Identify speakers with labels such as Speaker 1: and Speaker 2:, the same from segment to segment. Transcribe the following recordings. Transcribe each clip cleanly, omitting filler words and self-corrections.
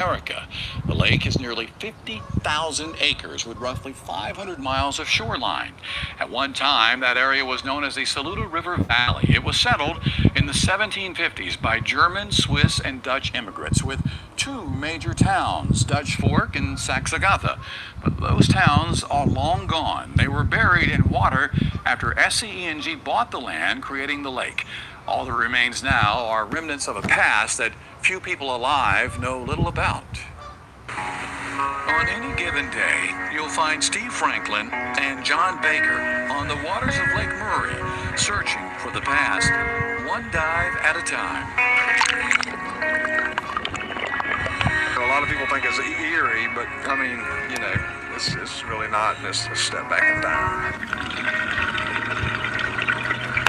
Speaker 1: America. The lake is nearly 50,000 acres with roughly 500 miles of shoreline. At one time, that area was known as the Saluda River Valley. It was settled in the 1750s by German, Swiss, and Dutch immigrants with two major towns, Dutch Fork and Saxagatha. But those towns are long gone. They were buried in water after SCE&G bought the land, creating the lake. All that remains now are remnants of a past that few people alive know little about. On any given day, you'll find Steve Franklin and John Baker on the waters of Lake Murray, searching for the past, one dive at a time.
Speaker 2: A lot of people think it's eerie, but I mean, it's really not. It's a step back in time.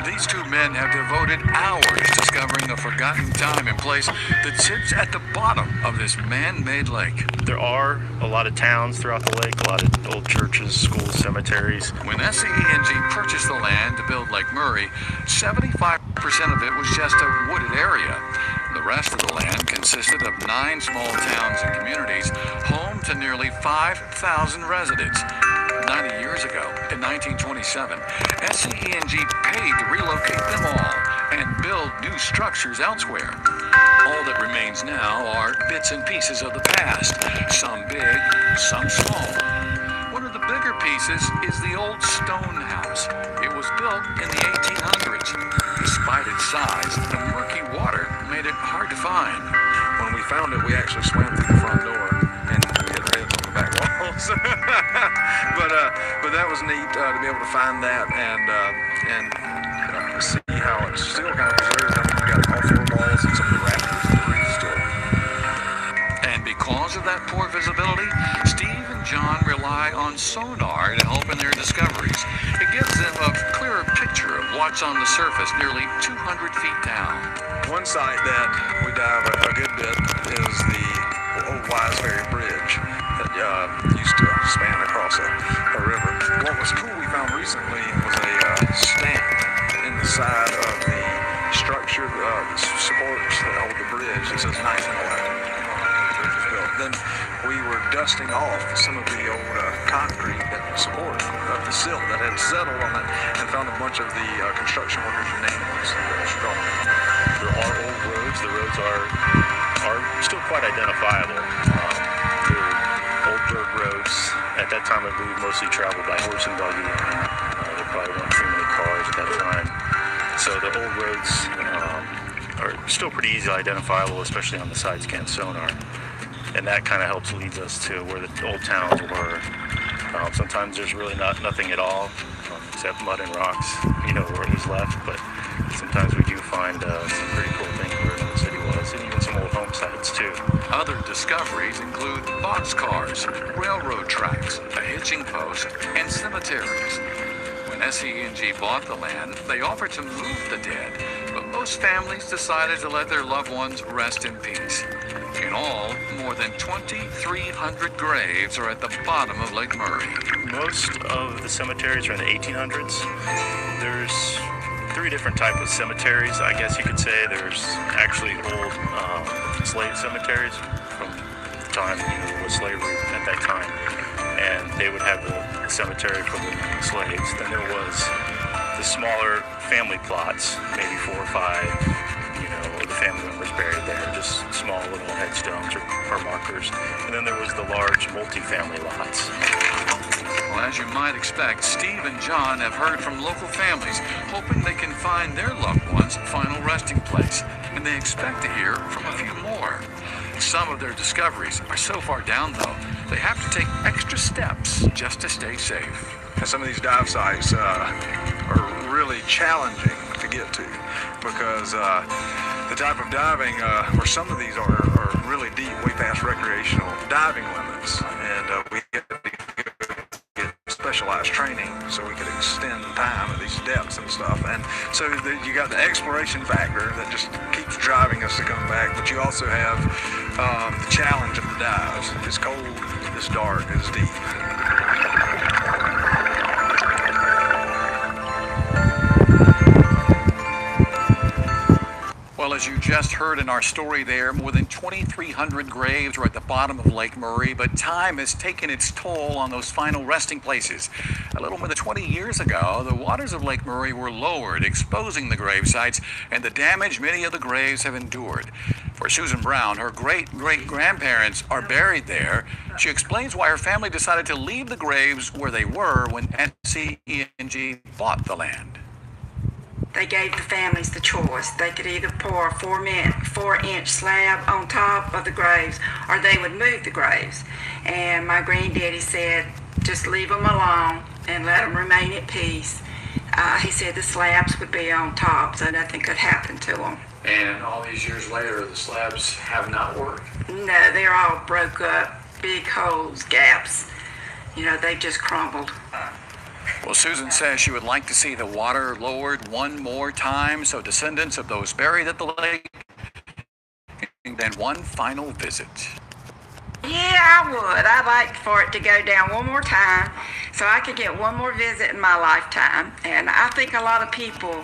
Speaker 1: These two men have devoted hours discovering a forgotten time and place that sits at the bottom of this man-made lake.
Speaker 3: There are a lot of towns throughout the lake, a lot of old churches, schools, cemeteries.
Speaker 1: When SCE&G purchased the land to build Lake Murray, 75% of it was just a wooded area. The rest of the land consisted of 9 small towns and communities, home to nearly 5,000 residents. 90 years ago, in 1927, SCE&G paid to relocate them all and build new structures elsewhere. All that remains now are bits and pieces of the past, some big, some small. One of the bigger pieces is the old stone house. It was built in the 1800s. Despite its size, the murky water made it hard to find.
Speaker 2: When we found it, we actually swam through the front door and hit our heads on the back walls. But that was neat to be able to find that and see how it's still kind of preserved. I mean, we got all 4 walls and some of the rafters and the roof still.
Speaker 1: And because of that poor visibility, Steve and John rely on sonar to help in their discoveries. It gives them a clearer picture of what's on the surface nearly 200 feet down.
Speaker 2: One site that we dive a good bit is the old Wise Ferry Bridge that used to span across a river. What was cool we found recently was a stamp in the side of the structure, the supports that hold the bridge. It says 1911 when the bridge was built. Then we were dusting off some of the old concrete that support of the silt that had settled on it, and found a bunch of the construction workers' names that were struck.
Speaker 3: There are old roads. The roads are still quite identifiable. They're old dirt roads. At that time, I believe mostly traveled by horse and buggy. There probably weren't too many cars at that time. So the old roads are still pretty easily identifiable, especially on the side scan sonar. And that kind of helps leads us to where the old towns were. Sometimes there's really nothing at all, except mud and rocks, where it was left. But sometimes we do find some pretty cool things where the city was, and even some old home sites too.
Speaker 1: Other discoveries include boxcars, railroad tracks, a hitching post, and cemeteries. When SCE&G bought the land, they offered to move the dead, but most families decided to let their loved ones rest in peace. In all, more than 2,300 graves are at the bottom of Lake Murray.
Speaker 3: Most of the cemeteries are in the 1800s. There's 3 different types of cemeteries, I guess you could say. There's actually old slave cemeteries from the time there was slavery at that time, and they would have the cemetery for the slaves. Then there was the smaller family plots, maybe 4 or 5, of the family members buried there, just small little headstones or markers. And then there was the large multi-family lots.
Speaker 1: Well, as you might expect, Steve and John have heard from local families, hoping they can find their loved one's final resting place. And they expect to hear from a few more. Some of their discoveries are so far down, though, they have to take extra steps just to stay safe.
Speaker 2: And some of these dive sites are really challenging to get to because the type of diving, or some of these are really deep, way past recreational diving limits, and we get specialized training so we could extend time at these depths and stuff. And so you got the exploration factor that just keeps driving us to come back, but you also have the challenge of the dives. It's cold, it's dark, it's deep.
Speaker 1: Well, as you just heard in our story there, more than 2,300 graves are at the bottom of Lake Murray, but time has taken its toll on those final resting places. A little more than 20 years ago, the waters of Lake Murray were lowered, exposing the grave sites and the damage many of the graves have endured. For Susan Brown, her great-great-grandparents are buried there. She explains why her family decided to leave the graves where they were when NCENG bought the land.
Speaker 4: They gave the families the choice. They could either pour a 4-inch slab on top of the graves, or they would move the graves. And my granddaddy said, just leave them alone and let them remain at peace. He said the slabs would be on top, so nothing could happen to them.
Speaker 1: And all these years later, the slabs have not worked.
Speaker 4: No, they're all broke up, big holes, gaps. You know, they just crumbled.
Speaker 1: Well, Susan says she would like to see the water lowered one more time so descendants of those buried at the lake can then one final visit.
Speaker 4: Yeah, I would. I'd like for it to go down one more time so I could get one more visit in my lifetime. And I think a lot of people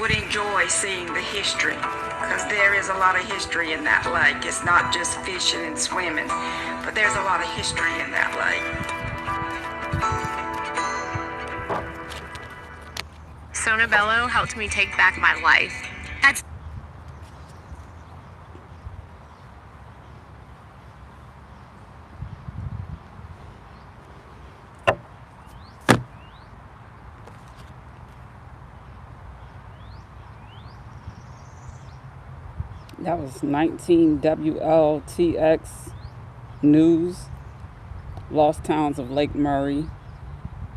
Speaker 4: would enjoy seeing the history, because there is a lot of history in that lake. It's not just fishing and swimming, but there's a lot of history in that lake.
Speaker 5: Sona Bello helped me take back my life.
Speaker 6: That was 19 WLTX News, Lost Towns of Lake Murray,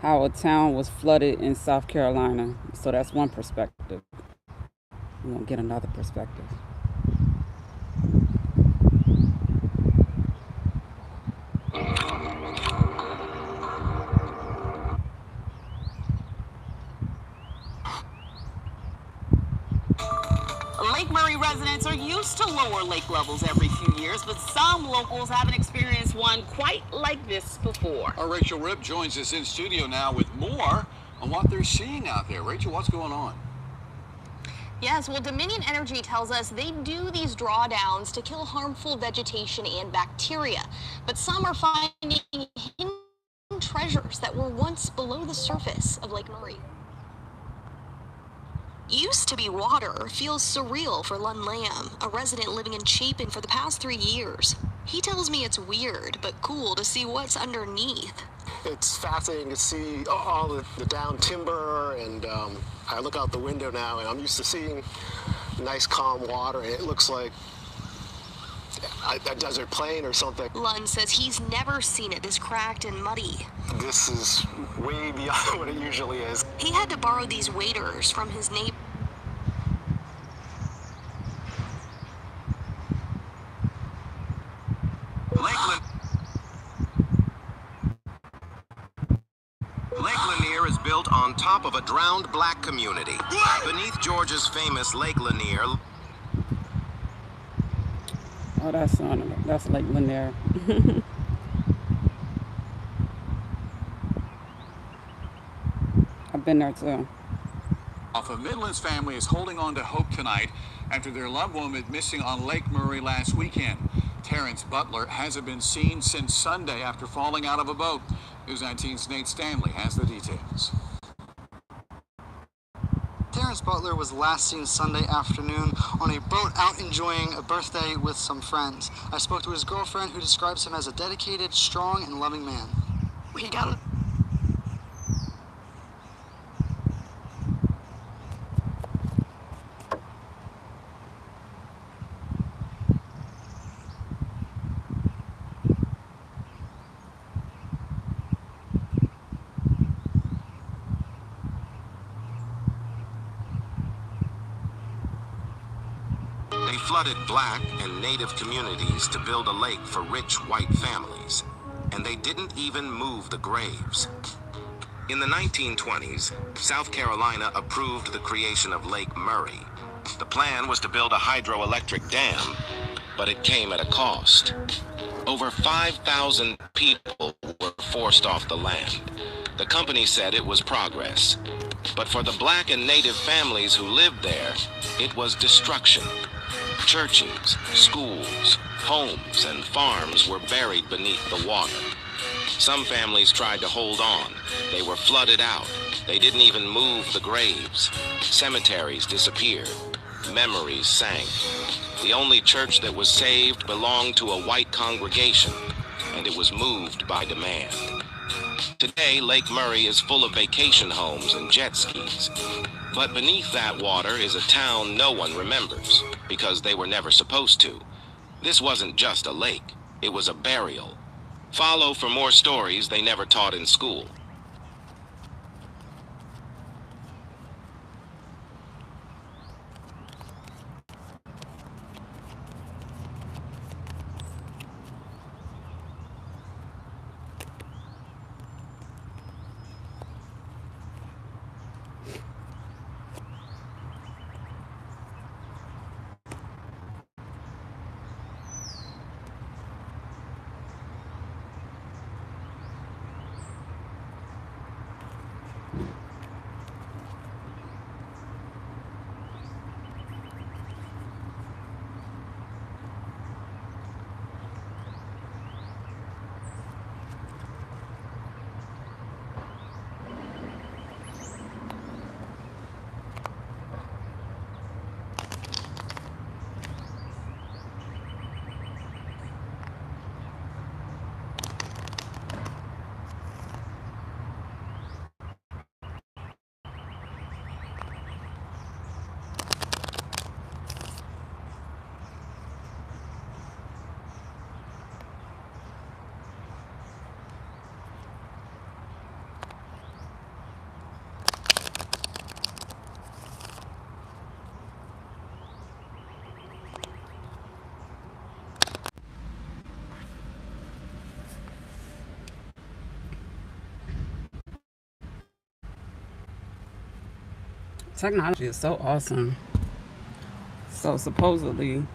Speaker 6: how a town was flooded in South Carolina. So that's one perspective. We won't get another perspective.
Speaker 7: Lake Murray residents are used to lower lake levels every few years, but some locals haven't experienced one quite like this before.
Speaker 1: Our Rachel Ripp joins us in studio now with more on what they're seeing out there. Rachel, what's going on?
Speaker 8: Yes, well, Dominion Energy tells us they do these drawdowns to kill harmful vegetation and bacteria, but some are finding hidden treasures that were once below the surface of Lake Murray. Used to be water feels surreal for Lun Lamb, a resident living in Chapin for the past 3 years. He tells me it's weird but cool to see what's underneath.
Speaker 9: It's fascinating to see all the down timber, and I look out the window now and I'm used to seeing nice calm water, and it looks like a desert plain or something.
Speaker 8: Lun says he's never seen it this cracked and muddy.
Speaker 9: This is way beyond what it usually is.
Speaker 8: He had to borrow these waders from his neighbor.
Speaker 10: Lake Lanier is built on top of a drowned black community. Beneath Georgia's famous Lake Lanier.
Speaker 6: Oh, that's Lake Lanier. I've been there too.
Speaker 1: A Midlands family is holding on to hope tonight after their loved one went missing on Lake Murray last weekend. Terrence Butler hasn't been seen since Sunday after falling out of a boat. News 19's Nate Stanley has the details.
Speaker 11: Terrence Butler was last seen Sunday afternoon on a boat out enjoying a birthday with some friends. I spoke to his girlfriend, who describes him as a dedicated, strong, and loving man. We got it.
Speaker 10: They flooded black and native communities to build a lake for rich white families, and they didn't even move the graves. In the 1920s, South Carolina approved the creation of Lake Murray. The plan was to build a hydroelectric dam, but it came at a cost. Over 5,000 people were forced off the land. The company said it was progress, But for the black and native families who lived there, it was destruction. Churches, schools, homes, and farms were buried beneath the water. Some families tried to hold on. They were flooded out. They didn't even move the graves. Cemeteries disappeared. Memories sank. The only church that was saved belonged to a white congregation, and it was moved by demand. Today, Lake Murray is full of vacation homes and jet skis. But beneath that water is a town no one remembers, because they were never supposed to. This wasn't just a lake, it was a burial. Follow for more stories they never taught in school.
Speaker 6: Technology is so awesome. So supposedly,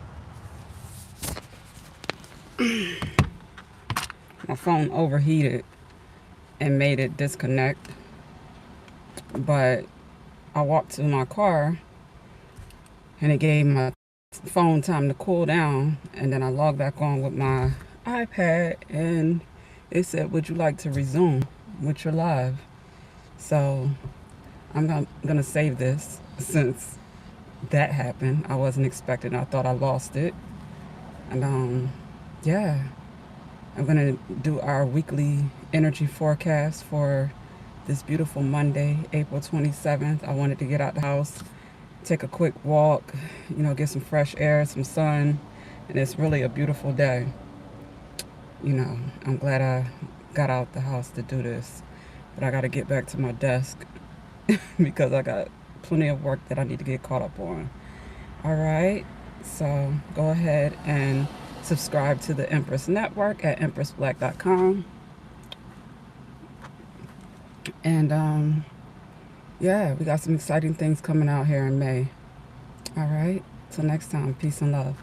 Speaker 6: my phone overheated and made it disconnect. But I walked to my car and it gave my phone time to cool down. And then I logged back on with my iPad and it said, would you like to resume with your live? So I'm gonna save this since that happened. I wasn't expecting. I thought I lost it. And yeah, I'm gonna do our weekly energy forecast for this beautiful Monday, April 27th. I wanted to get out the house, take a quick walk, you know, get some fresh air, some sun, and it's really a beautiful day. You know, I'm glad I got out the house to do this, but I gotta get back to my desk because I got plenty of work that I need to get caught up on. All right, so go ahead and subscribe to the Empress Network at empressblack.com. And yeah, we got some exciting things coming out here in May. All right, till next time, peace and love.